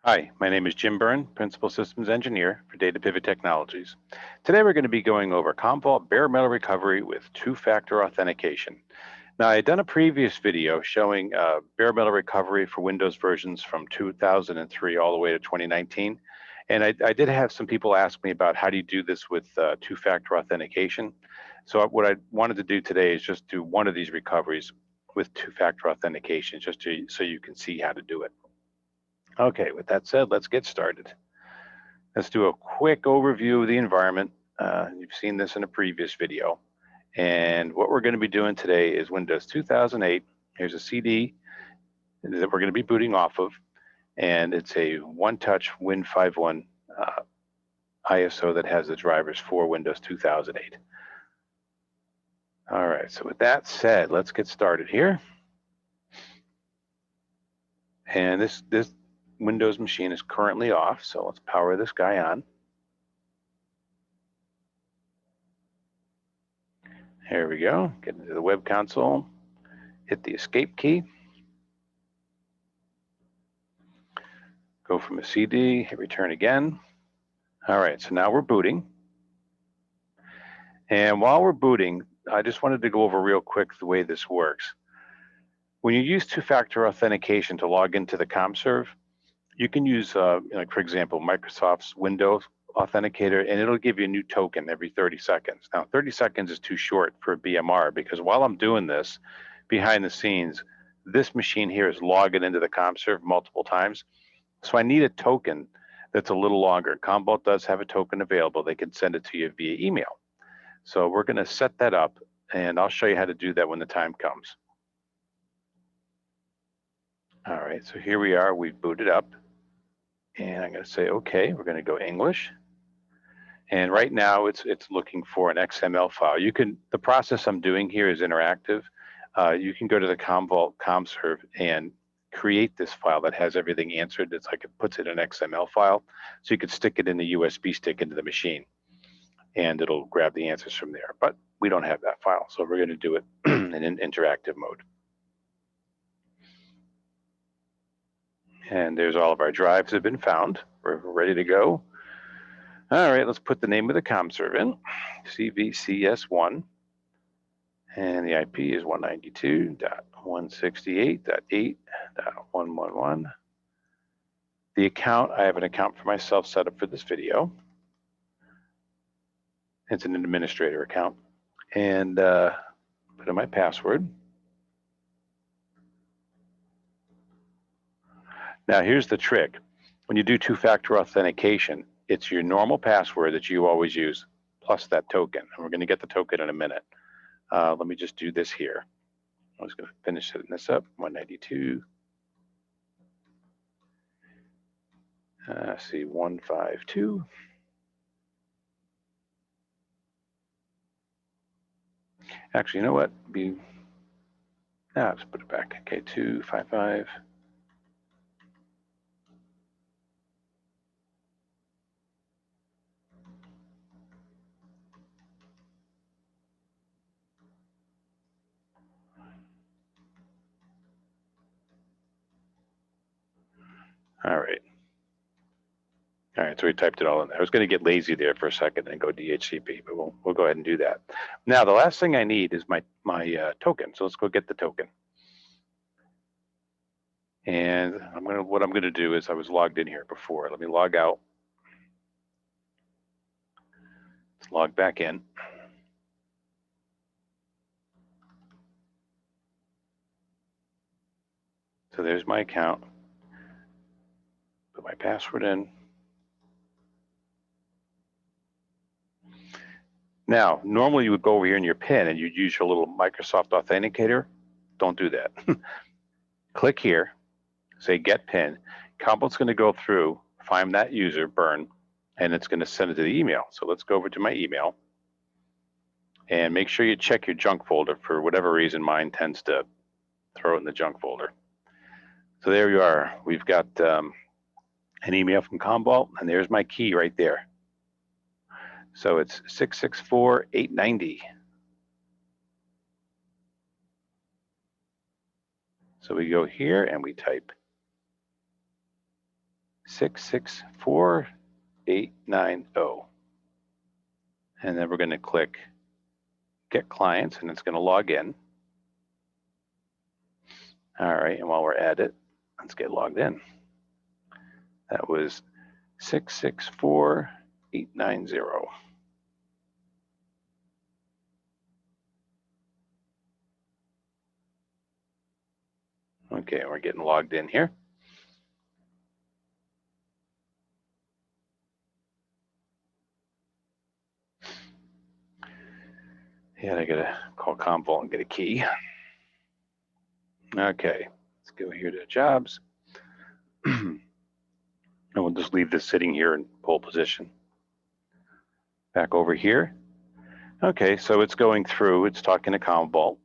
Hi, my name is Jim Byrne, Principal Systems Engineer for Data Pivot Technologies. Today we're going to be going over Commvault Bare Metal Recovery with two-factor authentication. Now, I had done a previous video showing bare metal recovery for Windows versions from 2003 all the way to 2019. And I did have some people ask me about how do you do this with two-factor authentication. So what I wanted to do today is just do one of these recoveries with two-factor authentication, so you can see how to do it. Okay, with that said, let's get started. Let's do a quick overview of the environment. You've seen this in a previous video. And what we're going to be doing today is Windows 2008. Here's a CD that we're going to be booting off of. And it's a one-touch Win51 ISO that has the drivers for Windows 2008. All right, so with that said, let's get started here. And this Windows machine is currently off, so let's power this guy on. Here we go, get into the web console, hit the escape key, go from a CD, hit return again. All right, so now we're booting. And while we're booting, I just wanted to go over real quick the way this works. When you use two-factor authentication to log into the CommServe, you can use, like for example, Microsoft's Windows Authenticator, and it'll give you a new token every 30 seconds. Now, 30 seconds is too short for a BMR because while I'm doing this behind the scenes, this machine here is logging into the CommServe multiple times. So I need a token that's a little longer. Commvault does have a token available. They can send it to you via email. So we're going to set that up, and I'll show you how to do that when the time comes. All right, so here we are. We've booted up. And I'm going to say, okay, we're going to go English. And right now it's looking for an XML file. The process I'm doing here is interactive. You can go to the Commvault CommServe and create this file that has everything answered. It's like it puts it in an XML file. So you could stick it in the USB stick into the machine and it'll grab the answers from there. But we don't have that file, so we're going to do it in an interactive mode. And there's all of our drives have been found. We're ready to go. All right, let's put the name of the CommServe in, CVCS1, and the IP is 192.168.8.111. The account, I have an account for myself set up for this video. It's an administrator account. And put in my password. Now here's the trick. When you do two-factor authentication, it's your normal password that you always use, plus that token. And we're going to get the token in a minute. Let me just do this here. I'm just going to finish setting this up. 192. See, 152. Actually, you know what? Let's put it back. Okay, 255. All right. All right, so we typed it all in there. I was going to get lazy there for a second and go DHCP, but we'll go ahead and do that. Now, the last thing I need is my token. So let's go get the token. And what I'm going to do is I was logged in here before. Let me log out. Let's log back in. So there's my account. Put my password in. Now, normally you would go over here in your PIN and you'd use your little Microsoft Authenticator. Don't do that. Click here, say Get PIN. Commvault's going to go through, find that user, Byrne, and it's going to send it to the email. So let's go over to my email and make sure you check your junk folder. For whatever reason, mine tends to throw it in the junk folder. So there you are. We've got an email from Commvault, and there's my key right there. So it's 664-890. So we go here and we type 664890. And then we're going to click Get Clients, and it's going to log in. All right, and while we're at it, let's get logged in. That was 664890. Okay, we're getting logged in here. Yeah, I gotta call Commvault and get a key. Okay, let's go here to Jobs. And we'll just leave this sitting here in pole position. Back over here. Okay, so it's going through, it's talking to Commvault.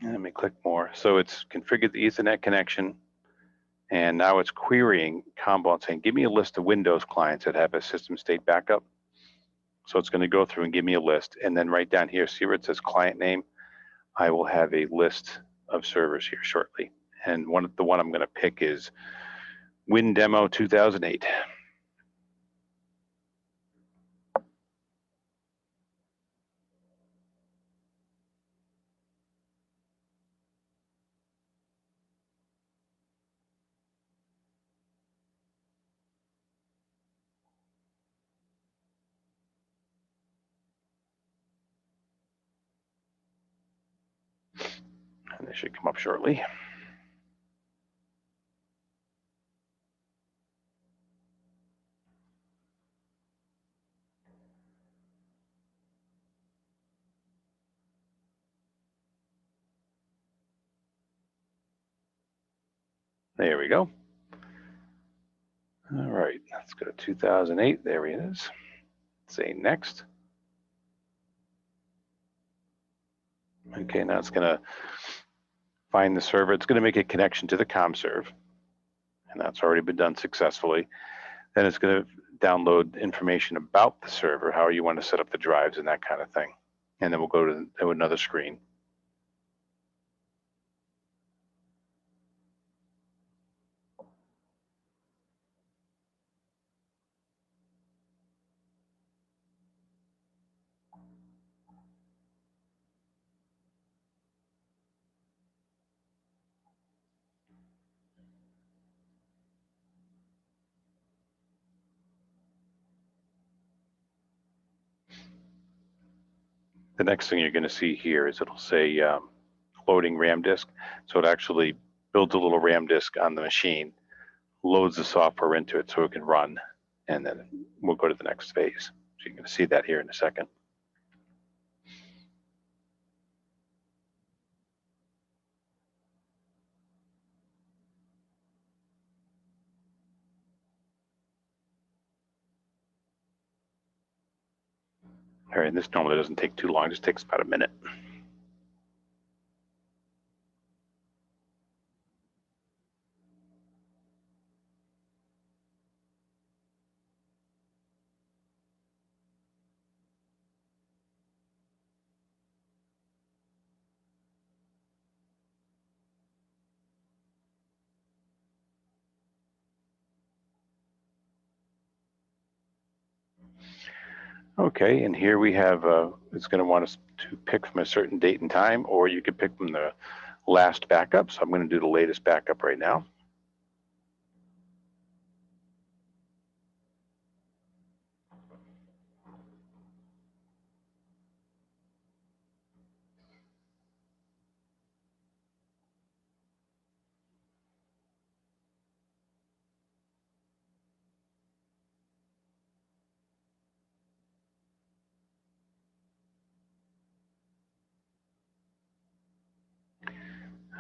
Let me click more. So it's configured the Ethernet connection, and now it's querying Commvault saying, give me a list of Windows clients that have a system state backup. So it's going to go through and give me a list, and then right down here, see where it says client name? I will have a list of servers here shortly. And the one I'm going to pick is WinDemo 2008. And they should come up shortly. There we go. All right, let's go to 2008. There he is. Say next. Okay, now it's going to find the server. It's going to make a connection to the CommServe, and that's already been done successfully. Then it's going to download information about the server, how you want to set up the drives and that kind of thing. And then we'll go to another screen. The next thing you're going to see here is it'll say loading RAM disk. So it actually builds a little RAM disk on the machine, loads the software into it so it can run, and then we'll go to the next phase. So you're going to see that here in a second. All right, and this normally doesn't take too long, it just takes about a minute. Okay, and here we have, it's going to want us to pick from a certain date and time, or you could pick from the last backup. So I'm going to do the latest backup right now.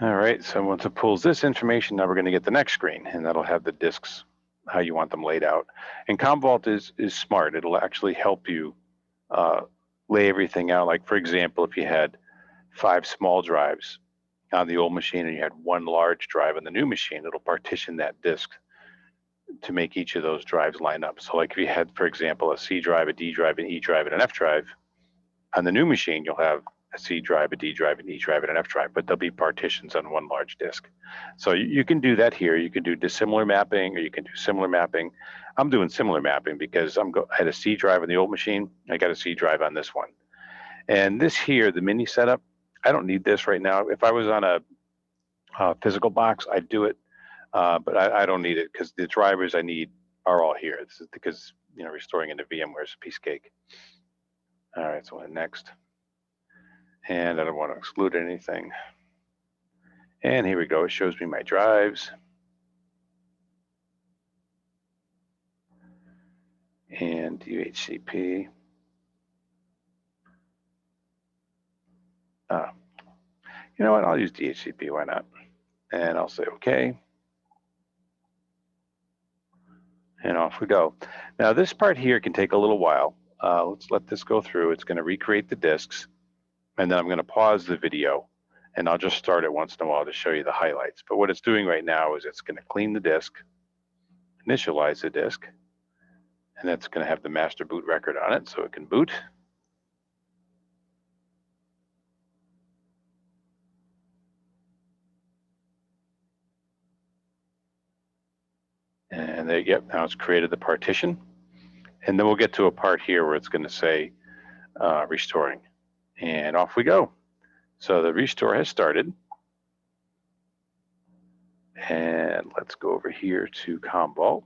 All right, so once it pulls this information, now we're going to get the next screen, and that'll have the disks, how you want them laid out. And Commvault is smart. It'll actually help you lay everything out. Like, for example, if you had 5 small drives on the old machine and you had 1 large drive on the new machine, it'll partition that disk to make each of those drives line up. So like if you had, for example, a C drive, a D drive, an E drive, and an F drive, on the new machine, you'll have a C drive, a D drive, an E drive, and an F drive, but there'll be partitions on one large disk. So you can do that here. You can do dissimilar mapping, or you can do similar mapping. I'm doing similar mapping because I had a C drive on the old machine. I got a C drive on this one. And this here, the mini setup, I don't need this right now. If I was on a physical box, I'd do it, but I don't need it because the drivers I need are all here. This is because, you know, restoring into VMware is a piece of cake. All right, so next. And I don't want to exclude anything. And here we go, it shows me my drives. And DHCP. You know what, I'll use DHCP, why not? And I'll say okay. And off we go. Now this part here can take a little while. Let's let this go through. It's gonna recreate the disks, and then I'm gonna pause the video, and I'll just start it once in a while to show you the highlights. But what it's doing right now is it's gonna clean the disk, initialize the disk, and that's gonna have the master boot record on it so it can boot. And there, yep, now it's created the partition. And then we'll get to a part here where it's gonna say restoring. And off we go. So the restore has started. And let's go over here to Commvault.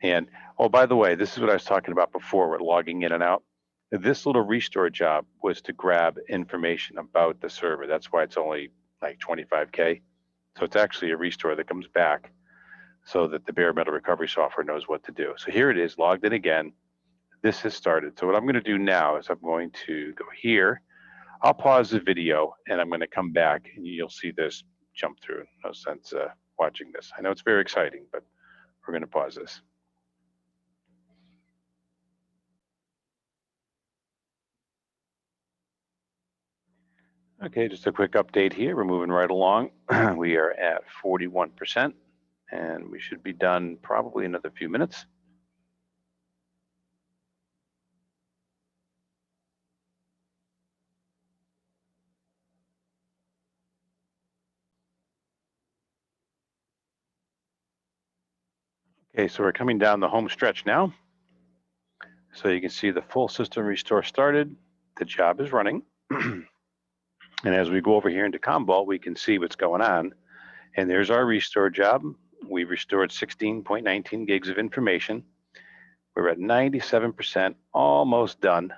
And, oh, by the way, this is what I was talking about before with logging in and out. This little restore job was to grab information about the server. That's why it's only like 25K. So it's actually a restore that comes back so that the bare metal recovery software knows what to do. So here it is, logged in again. This has started. So what I'm going to do now is I'm going to go here. I'll pause the video and I'm going to come back and you'll see this jump through. No sense watching this. I know it's very exciting, but we're going to pause this. Okay, just a quick update here. We're moving right along. We are at 41%, and we should be done probably another few minutes. Okay, so we're coming down the home stretch now. So you can see the full system restore started. The job is running. And as we go over here into Commvault, we can see what's going on. And there's our restore job. We restored 16.19 gigs of information. We're at 97%, almost done.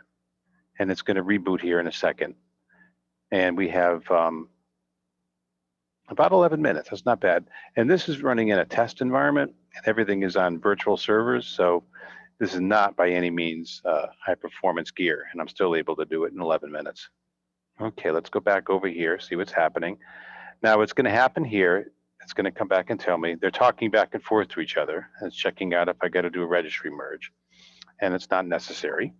And it's going to reboot here in a second. And we have about 11 minutes. That's not bad. And this is running in a test environment, and everything is on virtual servers. So this is not by any means high performance gear, and I'm still able to do it in 11 minutes. Okay, let's go back over here, see what's happening. Now what's going to happen here, it's going to come back and tell me they're talking back and forth to each other, and it's checking out if I got to do a registry merge, and it's not necessary.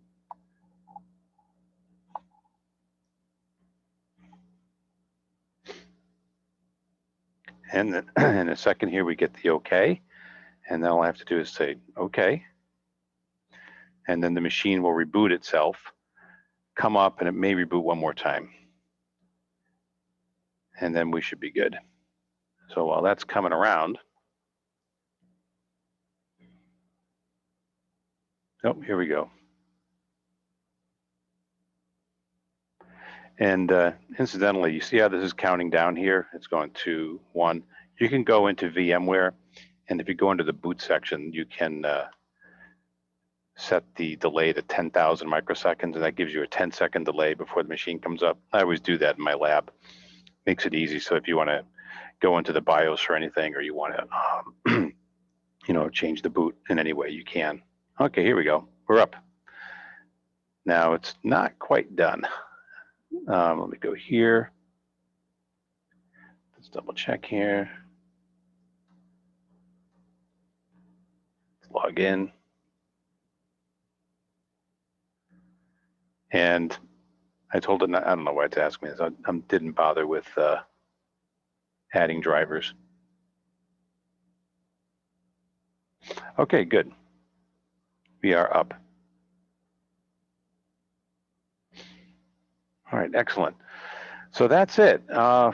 And then in a second here, we get the okay. And then all I have to do is say, okay. And then the machine will reboot itself, come up, and it may reboot one more time. And then we should be good. So while that's coming around, oh, here we go. And incidentally, you see how this is counting down here? It's going 2, 1. You can go into VMware, and if you go into the boot section, you can set the delay to 10,000 microseconds, and that gives you a 10-second delay before the machine comes up. I always do that in my lab. Makes it easy. So if you want to go into the BIOS or anything, or you want to, you know, change the boot in any way, you can. Okay, here we go. We're up. Now it's not quite done. Let me go here. Let's double check here. Let's log in. And I told it, I don't know why it's asking me this. I didn't bother with adding drivers. Okay, good. We are up. All right, excellent. So that's it. So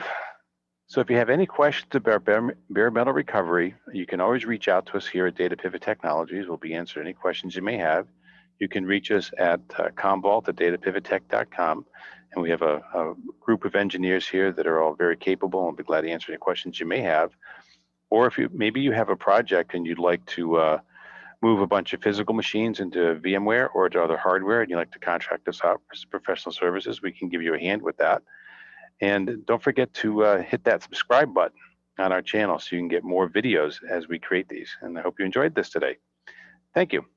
if you have any questions about bare metal recovery, you can always reach out to us here at Data Pivot Technologies. We'll be answering any questions you may have. You can reach us at Commvault at datapivottech.com. And we have a group of engineers here that are all very capable and will be glad to answer any questions you may have. Or if maybe you have a project and you'd like to move a bunch of physical machines into VMware or to other hardware and you'd like to contract us out for professional services, we can give you a hand with that. And don't forget to hit that subscribe button on our channel so you can get more videos as we create these. And I hope you enjoyed this today. Thank you.